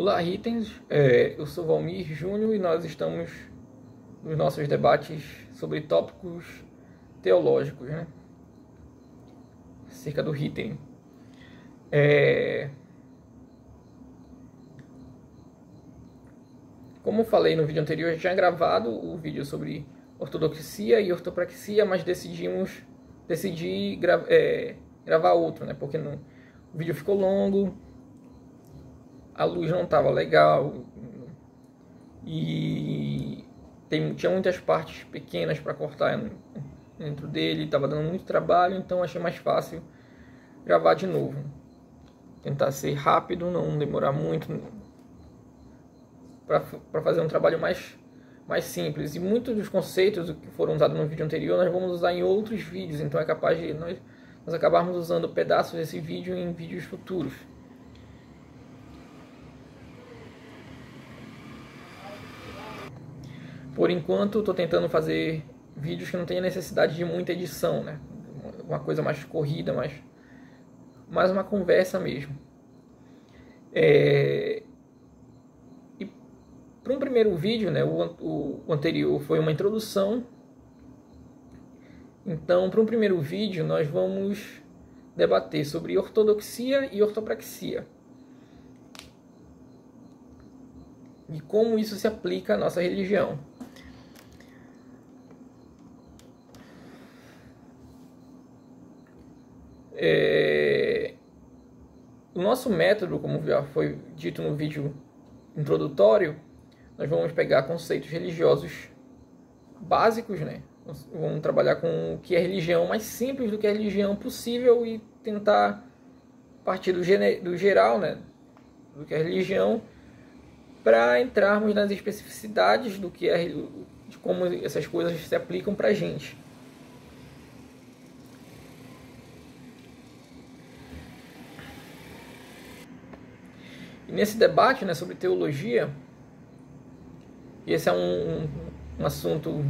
Olá, itens. Eu sou Valmir Júnior e nós estamos nos nossos debates sobre tópicos teológicos, né? Acerca do item. Como eu falei no vídeo anterior, eu já tinha gravado o vídeo sobre ortodoxia e ortopraxia, mas decidi gravar outro, né? Porque o vídeo ficou longo, a luz não estava legal e tinha muitas partes pequenas para cortar dentro dele, estava dando muito trabalho, então achei mais fácil gravar de novo. Tentar ser rápido, não demorar muito, para fazer um trabalho mais simples. E muitos dos conceitos que foram usados no vídeo anterior nós vamos usar em outros vídeos, então é capaz de nós acabarmos usando pedaços desse vídeo em vídeos futuros. Por enquanto estou tentando fazer vídeos que não tenha necessidade de muita edição, né? Uma coisa mais corrida, mais uma conversa mesmo. E para um primeiro vídeo, né, o anterior foi uma introdução. Então, para um primeiro vídeo, nós vamos debater sobre ortodoxia e ortopraxia. E como isso se aplica à nossa religião. O nosso método, como já foi dito no vídeo introdutório, nós vamos pegar conceitos religiosos básicos, né? Vamos trabalhar com o que é religião mais simples do que é religião possível e tentar partir do geral, né? Do que é religião, para entrarmos nas especificidades do que é, de como essas coisas se aplicam para a gente. E nesse debate, né, sobre teologia, esse é um assunto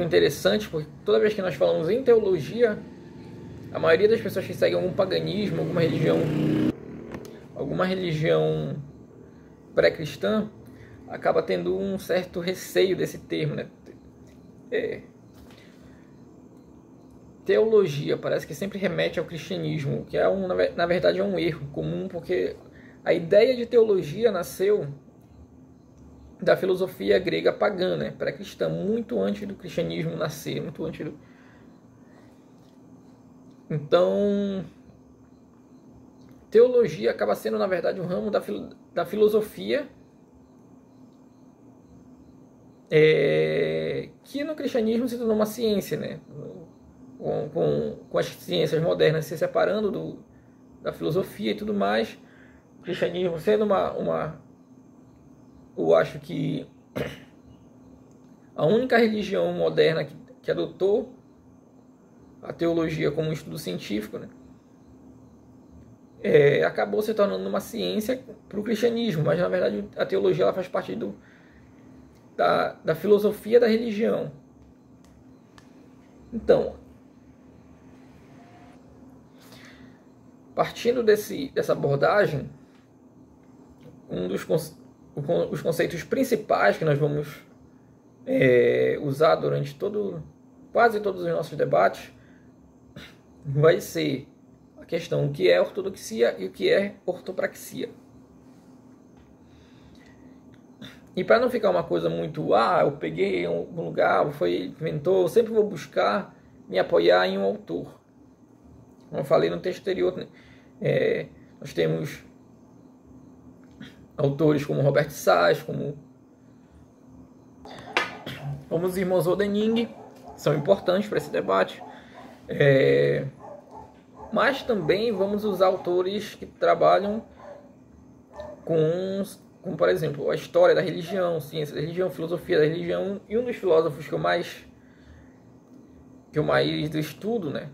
interessante, porque toda vez que nós falamos em teologia, a maioria das pessoas que seguem algum paganismo, alguma religião pré-cristã, acaba tendo um certo receio desse termo, né? Teologia parece que sempre remete ao cristianismo, que na verdade é um erro comum, porque a ideia de teologia nasceu da filosofia grega pagã, né, pré-cristã, muito antes do cristianismo nascer, muito antes do... Então, teologia acaba sendo, na verdade, um ramo da filosofia que no cristianismo se tornou uma ciência, né? Com as ciências modernas se separando da filosofia e tudo mais, o cristianismo sendo eu acho que a única religião moderna que adotou a teologia como um estudo científico, né? Acabou se tornando uma ciência para o cristianismo, mas na verdade a teologia ela faz parte da filosofia da religião. Então, partindo dessa abordagem, os conceitos principais que nós vamos usar durante quase todos os nossos debates vai ser a questão do que é ortodoxia e o que é ortopraxia. E para não ficar uma coisa muito, eu peguei um lugar, inventou, eu sempre vou buscar me apoiar em um autor. Como eu falei no texto anterior, né? Nós temos autores como Robert Sachs, como os irmãos Odening, são importantes para esse debate. Mas também vamos usar autores que trabalham como, por exemplo, a história da religião, ciência da religião, filosofia da religião. E um dos filósofos que eu mais estudo, né,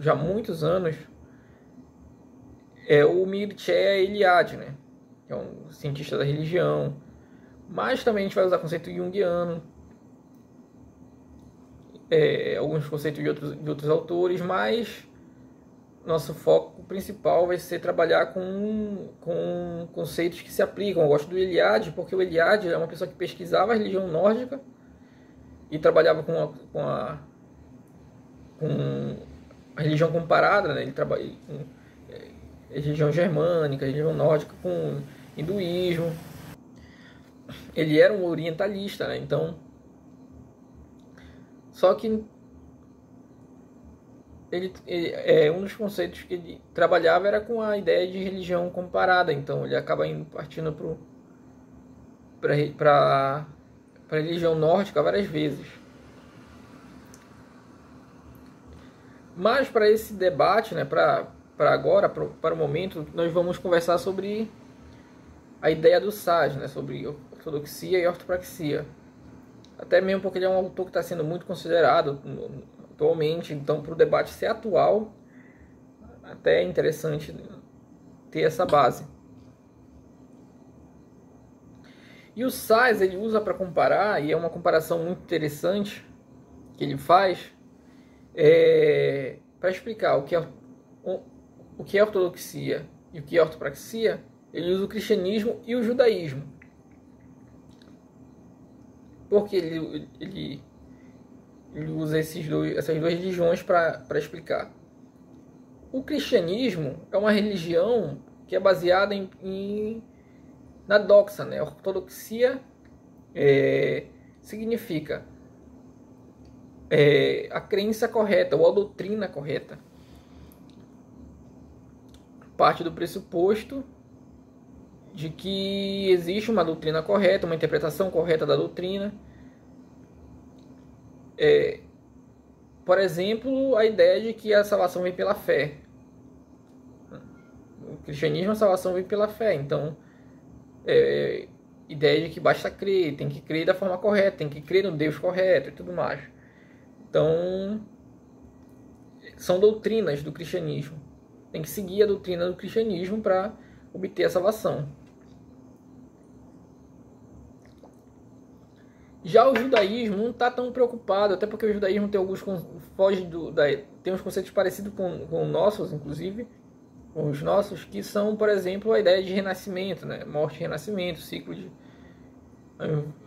já há muitos anos, é o Mircea Eliade, né, que é um cientista da religião. Mas também a gente vai usar conceito junguiano, alguns conceitos de outros autores, mas nosso foco principal vai ser trabalhar com conceitos que se aplicam. Eu gosto do Eliade, porque o Eliade é uma pessoa que pesquisava a religião nórdica e trabalhava com a religião comparada, né? Ele trabalha com religião germânica, religião nórdica, com hinduísmo. Ele era um orientalista, né? Então, só que um dos conceitos que ele trabalhava era com a ideia de religião comparada. Então ele acaba partindo para a religião nórdica várias vezes. Mas para esse debate, né, para agora, para o momento, nós vamos conversar sobre a ideia do Sage, né, sobre ortodoxia e ortopraxia. Até mesmo porque ele é um autor que está sendo muito considerado atualmente, então para o debate ser atual, até é interessante ter essa base. E o Sage ele usa para comparar, e é uma comparação muito interessante que ele faz, para explicar o que é ortodoxia e o que é ortopraxia. Ele usa o cristianismo e o judaísmo. Porque ele usa essas duas religiões para explicar. O cristianismo é uma religião que é baseada na doxa, né? Ortodoxia significa a crença correta ou a doutrina correta. Parte do pressuposto de que existe uma doutrina correta, uma interpretação correta da doutrina. Por exemplo, a ideia de que a salvação vem pela fé. No cristianismo, a salvação vem pela fé. Então, ideia de que basta crer, tem que crer da forma correta, tem que crer no Deus correto e tudo mais. Então, são doutrinas do cristianismo. Tem que seguir a doutrina do cristianismo para obter a salvação. Já o judaísmo não está tão preocupado, até porque o judaísmo tem alguns tem uns conceitos parecidos com nossos, inclusive, com os nossos, que são, por exemplo, a ideia de renascimento, né? Morte e renascimento, ciclo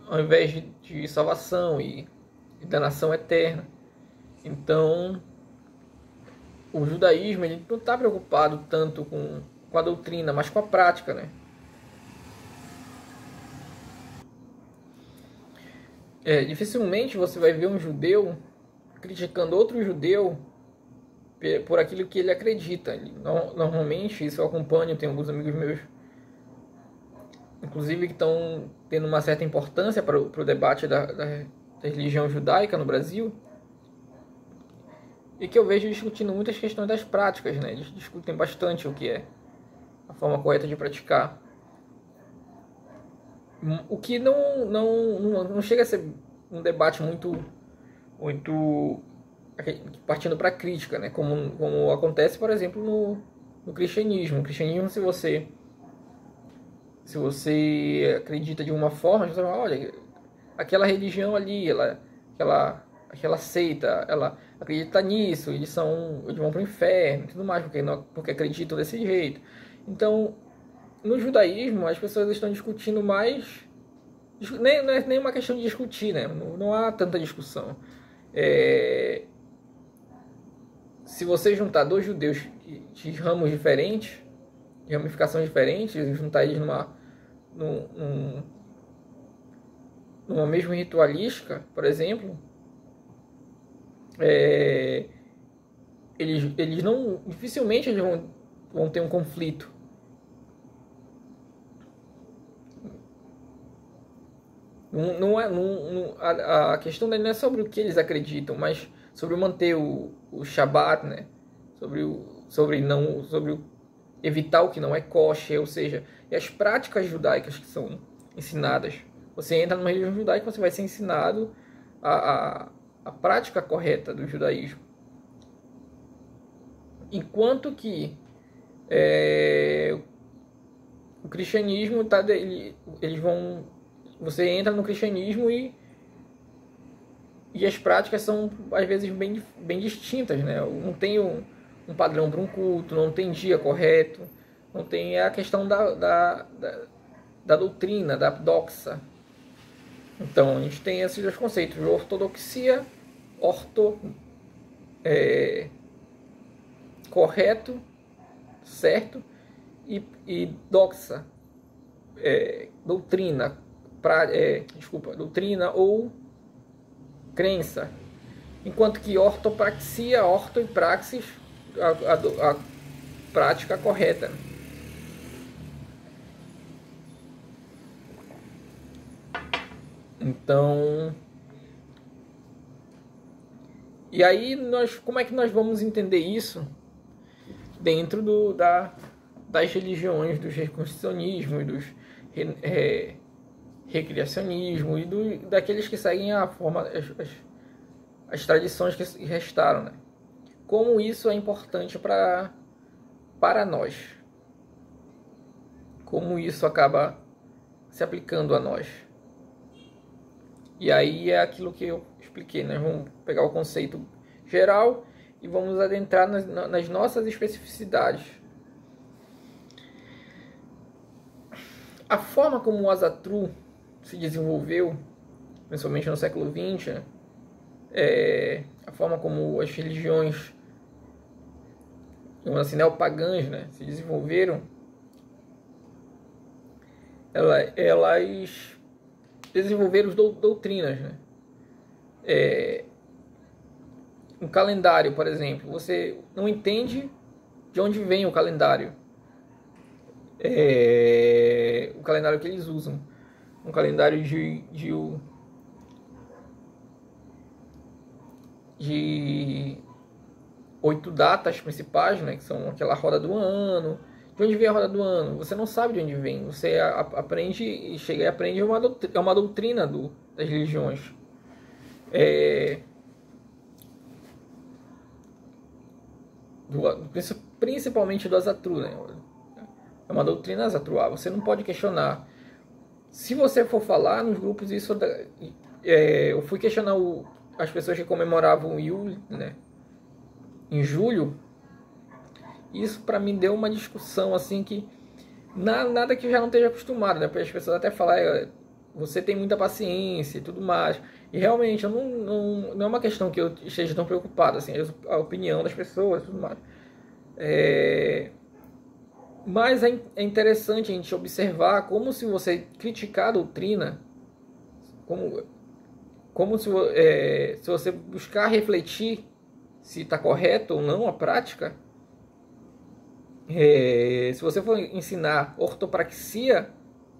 ao invés de salvação e danação eterna. Então, o judaísmo ele não está preocupado tanto com a doutrina, mas com a prática, né? Dificilmente você vai ver um judeu criticando outro judeu por aquilo que ele acredita. Normalmente, isso eu acompanho, tenho alguns amigos meus, inclusive, que estão tendo uma certa importância para o debate da religião judaica no Brasil, e que eu vejo discutindo muitas questões das práticas, né? Eles discutem bastante o que é a forma correta de praticar. O que não chega a ser um debate muito partindo para a crítica, né? Como acontece, por exemplo, no cristianismo. No cristianismo, se você acredita de uma forma, você fala, olha, aquela religião ali, aquela seita, ela acredita nisso, eles vão para o inferno e tudo mais, porque acreditam desse jeito. Então, no judaísmo, as pessoas estão discutindo mais. Não é nem uma questão de discutir, né? Não há tanta discussão. Se você juntar dois judeus de ramos diferentes, de ramificações diferentes, juntar eles numa mesma ritualística, por exemplo, eles não. Dificilmente eles vão ter um conflito. A questão não é sobre o que eles acreditam, mas sobre manter o Shabat, né? Sobre evitar o que não é kosher, ou seja, e as práticas judaicas que são ensinadas. Você entra numa religião judaica, você vai ser ensinado a prática correta do judaísmo. Enquanto que o cristianismo eles vão. Você entra no cristianismo e as práticas são às vezes bem distintas, né? um padrão para um culto, não tem dia correto, não tem a questão da doutrina, da doxa. Então a gente tem esses dois conceitos, ortodoxia, correto, certo, e doxa, doutrina, doutrina ou crença. Enquanto que ortopraxia, orto e praxis, a prática correta. Então, e aí como é que nós vamos entender isso dentro das religiões, dos reconstrucionismos, dos recriacionismo e daqueles que seguem a forma, as tradições que restaram, né? Como isso é importante para nós, como isso acaba se aplicando a nós. E aí é aquilo que eu expliquei, nós vamos pegar o conceito geral e vamos adentrar nas nossas especificidades. A forma como o Ásatrú se desenvolveu, principalmente no século XX, a forma como as religiões, assim, neopagãs, né, se desenvolveram, elas desenvolveram doutrinas, né? Um calendário, por exemplo, você não entende de onde vem o calendário. O calendário que eles usam, um calendário de 8 datas principais, né, que são aquela roda do ano. De onde vem a roda do ano? Você não sabe de onde vem. Você aprende e chega e aprende uma doutrina das religiões. Principalmente do Ásatrú, né? É uma doutrina Ásatruá. Você não pode questionar. Se você for falar nos grupos, eu fui questionar as pessoas que comemoravam o Yule, né, em julho. Isso para mim deu uma discussão assim que nada que eu já não esteja acostumado, né? Porque as pessoas até falam, você tem muita paciência e tudo mais. E realmente não é uma questão que eu esteja tão preocupado, assim, a opinião das pessoas e tudo mais. Mas é interessante a gente observar como, se você criticar a doutrina, como se você buscar refletir se está correto ou não a prática. Se você for ensinar ortopraxia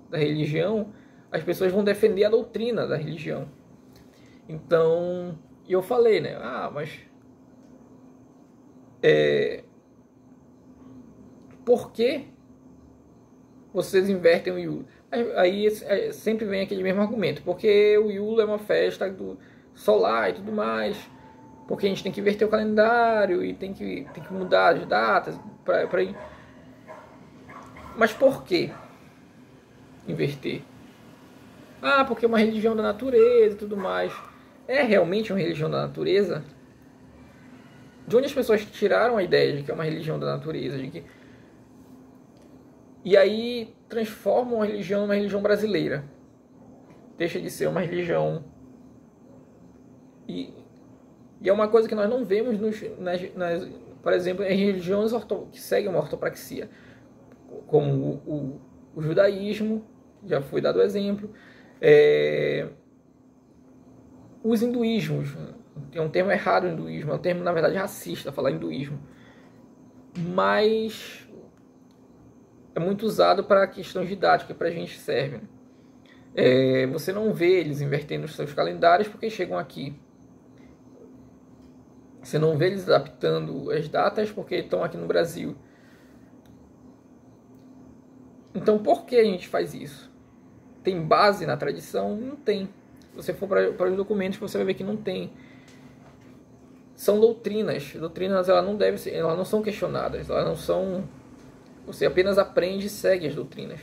da religião, as pessoas vão defender a doutrina da religião. Então, eu falei, né? Mas por que vocês invertem o Yule? Aí sempre vem aquele mesmo argumento, porque o Yule é uma festa do solar e tudo mais, porque a gente tem que inverter o calendário e tem que mudar as datas para ir. Mas por que inverter? Porque é uma religião da natureza e tudo mais. É realmente uma religião da natureza? De onde as pessoas tiraram a ideia de que é uma religião da natureza? E aí transformam a religião numa religião brasileira. Deixa de ser uma religião. E é uma coisa que nós não vemos por exemplo, em religiões que seguem uma ortopraxia, como o judaísmo, já foi dado o exemplo, os hinduísmos. Tem um termo errado, hinduísmo, é um termo, na verdade, racista, falar hinduísmo. Mas é muito usado para questões didáticas, para a gente serve. Você não vê eles invertendo os seus calendários porque chegam aqui. Você não vê eles adaptando as datas porque estão aqui no Brasil. Então, por que a gente faz isso? Tem base na tradição? Não tem. Se você for para os documentos, você vai ver que não tem. São doutrinas. Doutrinas, elas não são questionadas. Elas não são... Você apenas aprende e segue as doutrinas.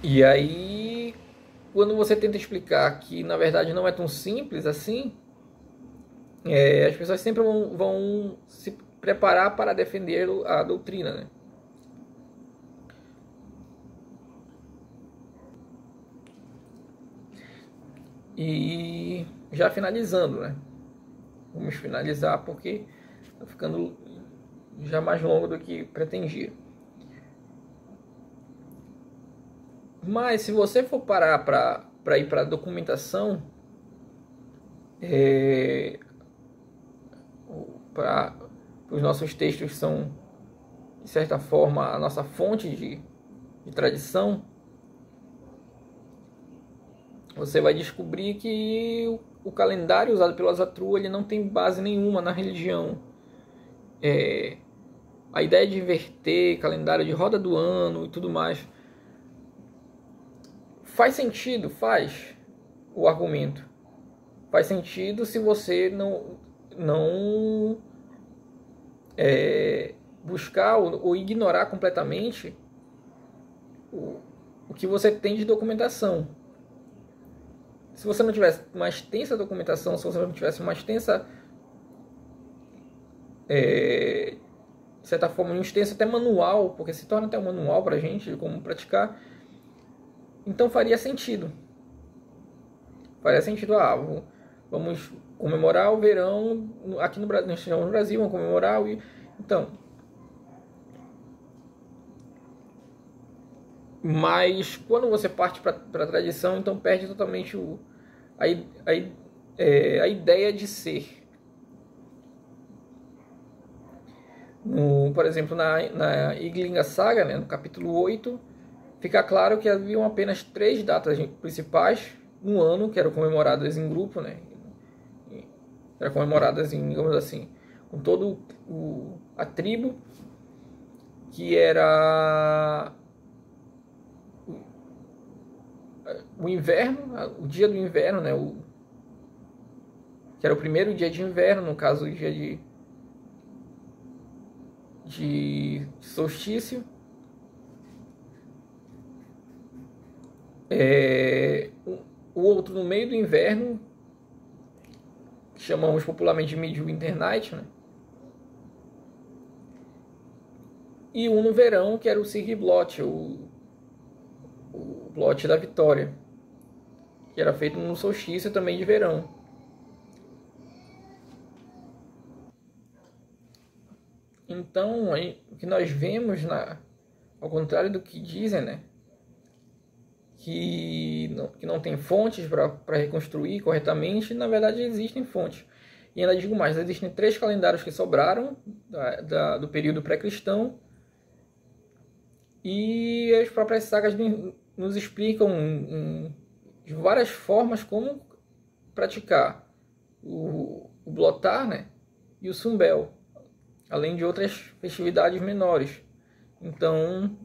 E aí, quando você tenta explicar que, na verdade, não é tão simples assim, as pessoas sempre vão se preparar para defender a doutrina, né? E já finalizando, né? Vamos finalizar porque está ficando já mais longo do que pretendia. Mas se você for parar para ir para a documentação, para os nossos textos são, de certa forma, a nossa fonte de tradição, você vai descobrir que o calendário usado pelo Asatru ele não tem base nenhuma na religião. A ideia de inverter calendário de roda do ano e tudo mais faz sentido, faz o argumento. Faz sentido se você não buscar ou ignorar completamente o que você tem de documentação. Se você não tivesse uma extensa documentação, se você não tivesse uma extensa, de certa forma, um extenso até manual, porque se torna até um manual para a gente de como praticar, então faria sentido. Faria sentido, vamos comemorar o verão aqui no Brasil, nós estamos no Brasil, vamos comemorar então. Mas quando você parte para a tradição, então perde totalmente a ideia de ser. Por exemplo, na Ynglinga Saga, né, no capítulo 8, fica claro que haviam apenas 3 datas principais no ano que eram comemoradas em grupo, né? Eram comemoradas em, digamos assim, com todo a tribo, que era o inverno, o dia do inverno, né? Que era o primeiro dia de inverno, no caso, o dia de solstício. O outro no meio do inverno, que chamamos popularmente de Midwinter Night, né? E um no verão, que era o Sigblot, o Blot da Vitória, que era feito no solstício também de verão. Então, o que nós vemos, ao contrário do que dizem, né, que não tem fontes para reconstruir corretamente, na verdade existem fontes. E ainda digo mais, existem 3 calendários que sobraram do período pré-cristão, e as próprias sagas nos explicam de várias formas como praticar o Blotar, né, e o Sumbel, além de outras festividades menores. Então,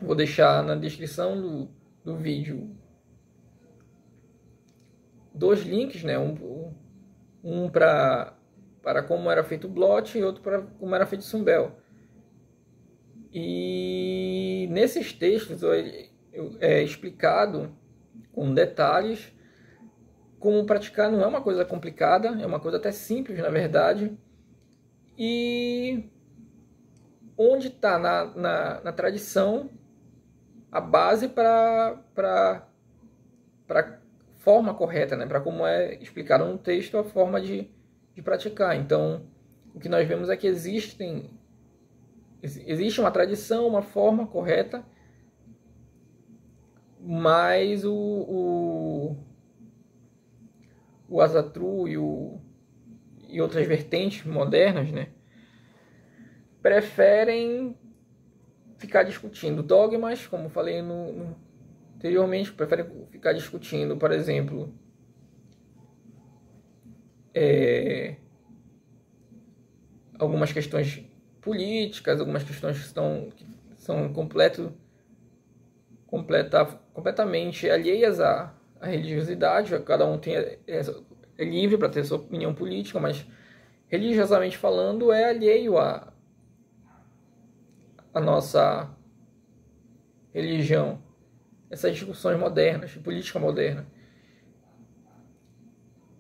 vou deixar na descrição do vídeo 2 links, né, um para como era feito o Blot e outro para como era feito o Sumbel. E nesses textos é explicado com detalhes como praticar. Não é uma coisa complicada, é uma coisa até simples, na verdade. E onde está na tradição a base para a forma correta, né? Para como é explicado no texto, a forma de praticar. Então, o que nós vemos é que existe uma tradição, uma forma correta, mas o Asatru e outras vertentes modernas, né, preferem ficar discutindo dogmas, como falei anteriormente, preferem ficar discutindo, por exemplo, algumas questões políticas, algumas questões que são completamente alheias à religiosidade. Cada um é livre para ter sua opinião política, mas religiosamente falando é alheio à nossa religião. Essas discussões modernas, de política moderna.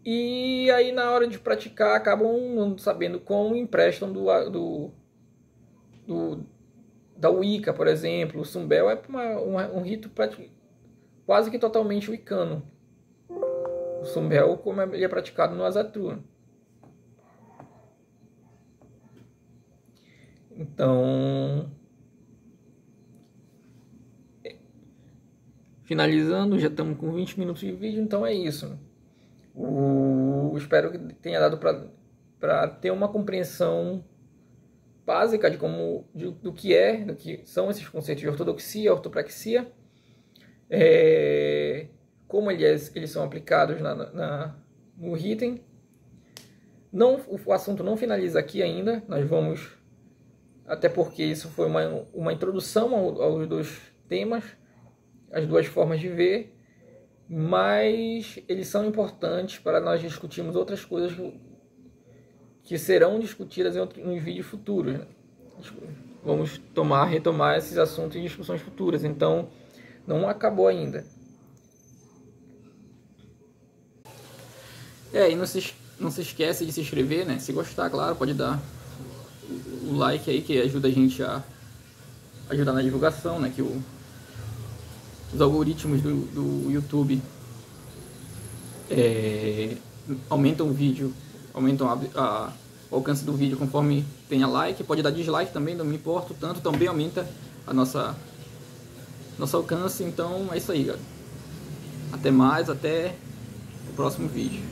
E aí na hora de praticar acabam não sabendo como, emprestam da Wicca, por exemplo. O Sumbel é um rito quase que totalmente wicano. O Sumbel, como ele é praticado no Asatru. Então, finalizando, já estamos com 20 minutos de vídeo, então é isso. Espero que tenha dado para ter uma compreensão básica do que são esses conceitos de ortodoxia, ortopraxia, como eles são aplicados no item. O assunto não finaliza aqui ainda, nós vamos, até porque isso foi uma introdução aos dois temas, as duas formas de ver, mas eles são importantes para nós discutirmos outras coisas que serão discutidas nos vídeos futuros, né? Vamos retomar esses assuntos em discussões futuras, então não acabou ainda. E não se esquece de se inscrever, né? Se gostar, claro, pode dar o like aí, que ajuda a gente a ajudar na divulgação, né? Que os algoritmos do YouTube aumentam o vídeo, aumentam o alcance do vídeo conforme tenha like. Pode dar dislike também, não me importo tanto, também aumenta nosso alcance. Então é isso aí, galera. Até mais, até o próximo vídeo.